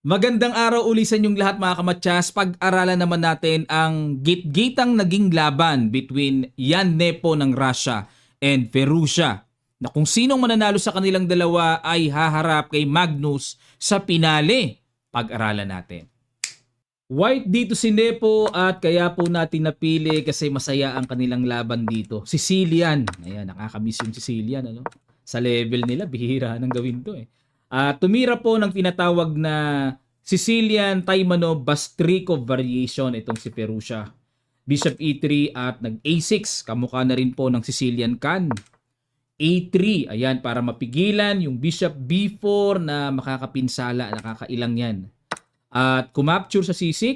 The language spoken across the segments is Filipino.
Magandang araw uli sa inyong lahat mga kamatyas. Pag-aralan naman natin ang gitgitang naging laban between Jan Nepo ng Russia and Fierussia na kung sinong mananalo sa kanilang dalawa ay haharap kay Magnus sa pinale. Pag-aralan natin. White dito si Nepo at kaya po natin napili kasi masaya ang kanilang laban dito. Sicilian. Ayan, nakakamiss yung Sicilian. Ano? Sa level nila, bihira nang gawin to eh. Tumira po ng tinatawag na Sicilian Taimanov Bastrikov variation itong si Fierussia. Bishop E3 at nag A6. Kamukha na rin po ng Sicilian Khan. A3, ayan, para mapigilan yung Bishop B4 na makakapinsala, nakakailang yan. At kumapture sa C6,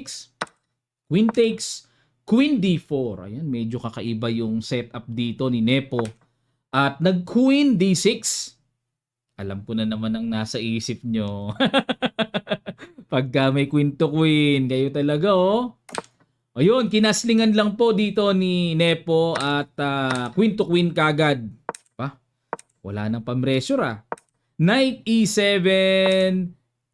Queen takes, Queen D4. Ayan, medyo kakaiba yung setup dito ni Nepo. At nag-Queen D6. Alam ko na naman ang nasa isip nyo. Pagka may Queen to Queen, kayo talaga oh. Ayun, kinaslingan lang po dito ni Nepo at Queen to Queen kagad. Pa, wala nang pamresyur Knight E7,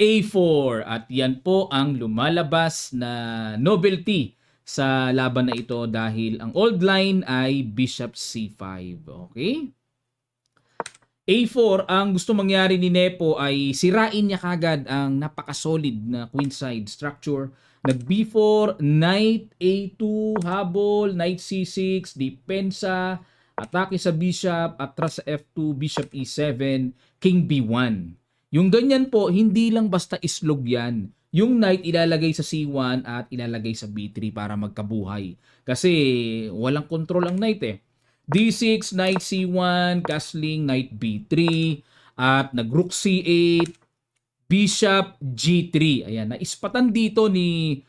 A4 at yan po ang lumalabas na novelty sa laban na ito dahil ang old line ay Bishop C5. Okay? A4, ang gusto mangyari ni Nepo ay sirain niya kagad ang napaka-solid na queenside structure. Nag B4, Knight A2, habol, Knight C6, depensa, atake sa Bishop, atras sa F2, Bishop E7, King B1. Yung ganyan po, hindi lang basta islog yan. Yung knight ilalagay sa C1 at ilalagay sa B3 para magkabuhay. Kasi walang control ang knight eh. D6, knight C1, castling, knight B3, at nag-rook C8, bishop G3. Ayan, naispatan dito ni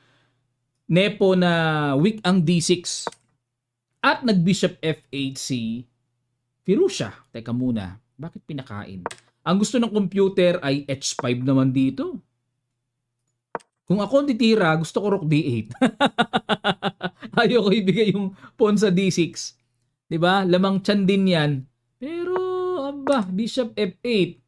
Nepo na weak ang D6. At nag-bishop F8 si Fierussia. Teka muna, bakit pinakain? Ang gusto ng computer ay H5 naman dito. Kung ako titira, gusto ko rook D8. Ayoko ibigay yung pawn sa D6. 'Di ba? Lamang tiyan din 'yan. Pero aba, bishop F8.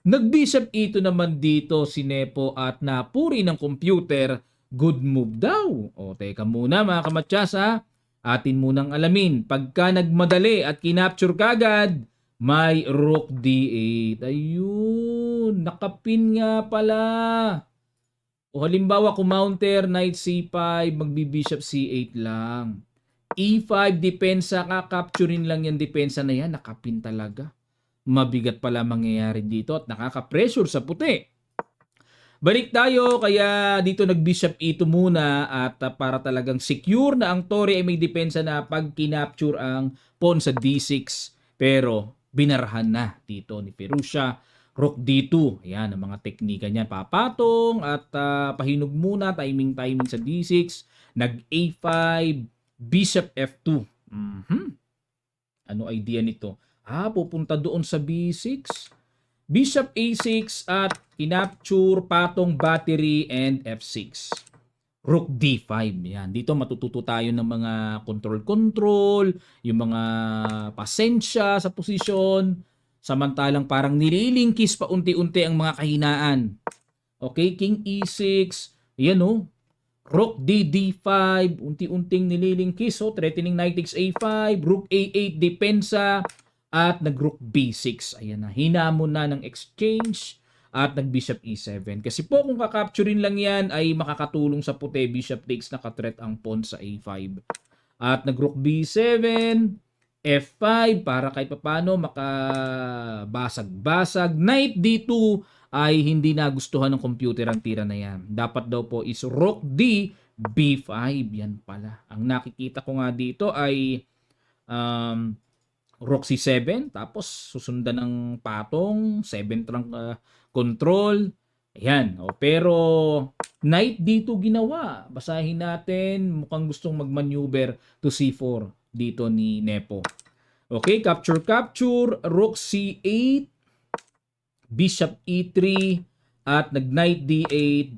Nag-bishop E2 naman dito si Nepo at napuri ng computer. Good move daw. O teka muna mga kamatyas ha. Atin munang alamin. Pagka nagmadali at kinapture kagad, may rook D8. Ayun. Nakapin nga pala. O halimbawa kung mounter, knight C5, magbi-bishop C8 lang. E5, depensa ka, capturein lang yung depensa na yan. Nakapin talaga. Mabigat pala mangyayari dito at nakaka-pressure sa puti. Balik tayo, kaya dito nag-bishop E2 muna at para talagang secure na ang tore ay may depensa na pag kinapture ang pawn sa D6. Pero binarahan na dito ni Fierussia. Rook D2. Ayan, ang mga teknika niyan. Papatong at pahinog muna, timing sa D6. Nag-A5, Bishop F2. Ano idea nito? Pupunta doon sa B6. Bishop A6 at kinapture, patong, battery, and F6. Rook D5. Yan. Dito matututo tayo ng mga control, yung mga pasensya sa posisyon. Samantalang parang nililingkis pa unti-unti ang mga kahinaan. Okay, King E6. Yan o. Rook D5. Unti-unting nililingkis. So, threatening knight takes A5. Rook A8 depensa. At nag-rook B6. Ayan na. Hinamon na ng exchange. At nag-bishop E7. Kasi po kung kakapturin lang yan ay makakatulong sa puti. Bishop takes naka-threat ang pawn sa A5. At nag-rook B7. F5 para kahit papano makabasag-basag. Knight D2 ay hindi nagustuhan ng computer ang tira na yan. Dapat daw po is rook D, B5. Yan pala. Ang nakikita ko nga dito ay rook C7, tapos susundan ng patong, 7 trunk control. Ayan. Pero knight D2 ginawa. Basahin natin. Mukhang gustong mag-maneuver to C4 dito ni Nepo. Okay, capture, rook C8, bishop E3, at nag-knight D8,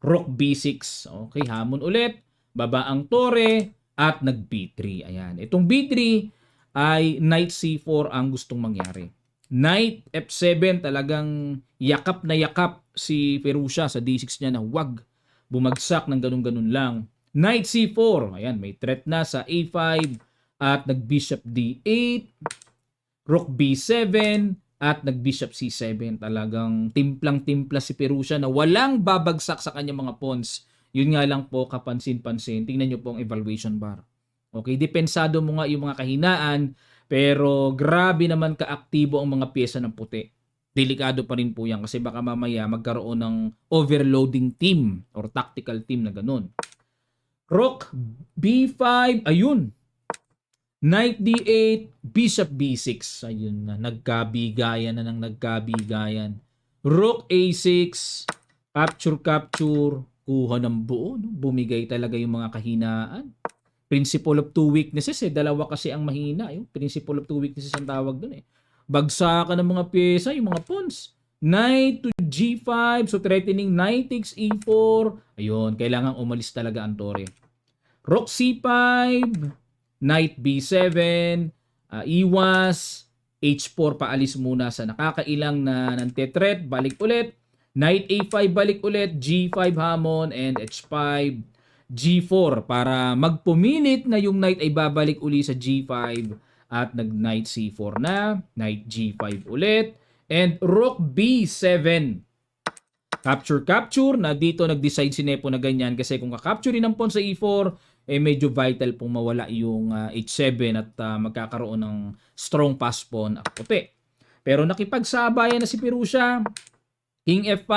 rook B6. Okay, hamon ulit. Baba ang tore, at nag-B3. Ayan. Itong B3 ay knight C4 ang gustong mangyari. Knight F7, talagang yakap na yakap si Perusia sa D6 niya na wag bumagsak ng ganun-ganun lang. Knight C4, ayan, may threat na sa A5 at nag-bishop D8, rook B7 at nag-bishop C7. Talagang timplang-timpla si Perusia na walang babagsak sa kanyang mga pawns. Yun nga lang po, kapansin-pansin. Tingnan nyo po ang evaluation bar. Okay, depensado mo nga yung mga kahinaan, pero grabe naman kaaktibo ang mga pyesa ng puti. Delikado pa rin po yan kasi baka mamaya magkaroon ng overloading team or tactical team na ganun. Rook B5, ayun. Knight D8, Bishop B6. Ayun na, nagkabigayan na ng nagkabigayan. Rook A6, capture, kuha ng buo. No? Bumigay talaga yung mga kahinaan. Principle of two weaknesses dalawa kasi ang mahina. Yung principle of two weaknesses ang tawag dun eh. Bagsakan ng mga pyesa, yung mga pawns. Knight to G5, so threatening knight takes E4. Ayun, kailangan umalis talaga ang tore. Rook C5, Knight B7, iwas, H4 paalis muna sa nakakailang na nantetret, balik ulit. Knight A5 balik ulit, G5 hamon, and H5, G4 para magpumilit na yung knight ay babalik uli sa G5 at nag-knight C4 na, knight G5 ulit, and rook B7. Capture na dito nag-decide si Nepo na ganyan kasi kung kakapture ng pawn sa E4, medyo vital pong mawala yung H7 at magkakaroon ng strong pass pawn at puti. Pero nakipagsabayan na si Perusia, King F5,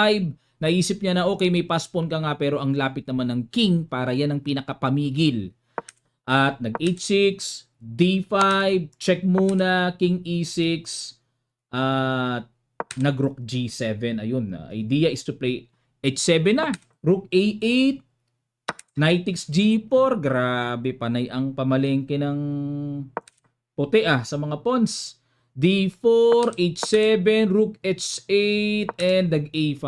naisip niya na okay may pass pawn ka nga pero ang lapit naman ng king para yan ang pinakapamigil. At nag-H6, D5, check muna, King E6, at nag-Rook G7. Ayun, idea is to play H7 na. Rook A8, Knight takes G4. Grabe, panay ang pamalengke ng puti sa mga pawns. D4, H7, Rook H8, and nag-A5.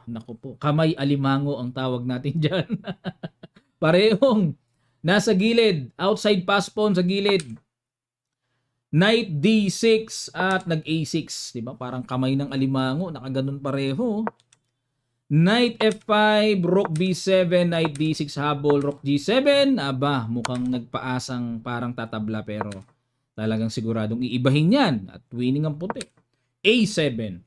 Naku po, kamay alimango ang tawag natin dyan. Parehong nasa gilid, outside pass pawn sa gilid. Knight D6 at nag-A6. Diba? Parang kamay ng alimango, nakaganon pareho. Knight F5, Rook B7, Knight D6 habol, Rook G7. Aba, mukhang nagpaasang parang tatabla pero talagang siguradong iibahin yan at winning ang puti. A7.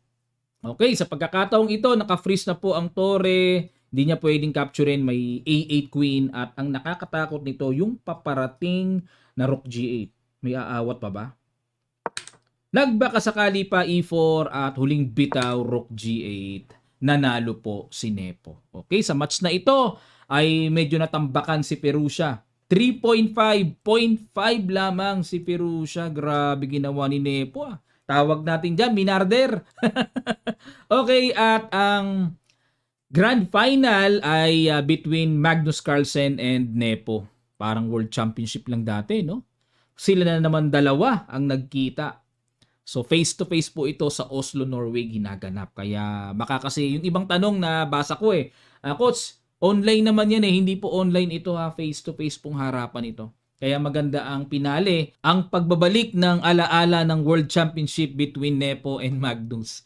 Okay, sa pagkakataong ito, naka-freeze na po ang tore. Hindi niya pwedeng capturein. May A8 queen at ang nakakatakot nito, yung paparating na Rook G8. May aawat pa ba? Nagbaka sakali pa E4 at huling bitaw Rook G8. Nanalo po si Nepo. Okay, sa match na ito ay medyo natambakan si Perusia. 3.5, 0.5 lamang si Perusia. Grabe ginawa ni Nepo. Tawag natin dyan, minarder. Okay, at ang grand final ay between Magnus Carlsen and Nepo. Parang World Championship lang dati, no? Sila na naman dalawa ang nagkita. So face-to-face po ito sa Oslo, Norway ginaganap. Kaya baka kasi yung ibang tanong na basa ko Coach, online naman yan hindi po online ito face-to-face pong harapan ito. Kaya maganda ang pinali, ang pagbabalik ng alaala ng World Championship between Nepo and Magnus.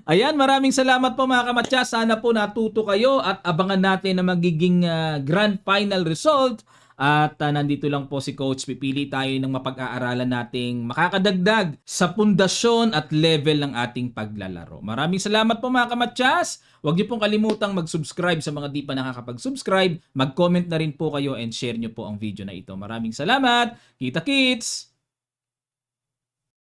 Ayan, maraming salamat po mga kamatya. Sana po natuto kayo at abangan natin na magiging grand final result. At nandito lang po si Coach. Pipili tayo ng mapag-aaralan nating makakadagdag sa pundasyon at level ng ating paglalaro. Maraming salamat po mga kamatyas. Huwag niyo pong kalimutang mag-subscribe sa mga di pa nakakapag-subscribe. Mag-comment na rin po kayo and share niyo po ang video na ito. Maraming salamat. Kita-kits!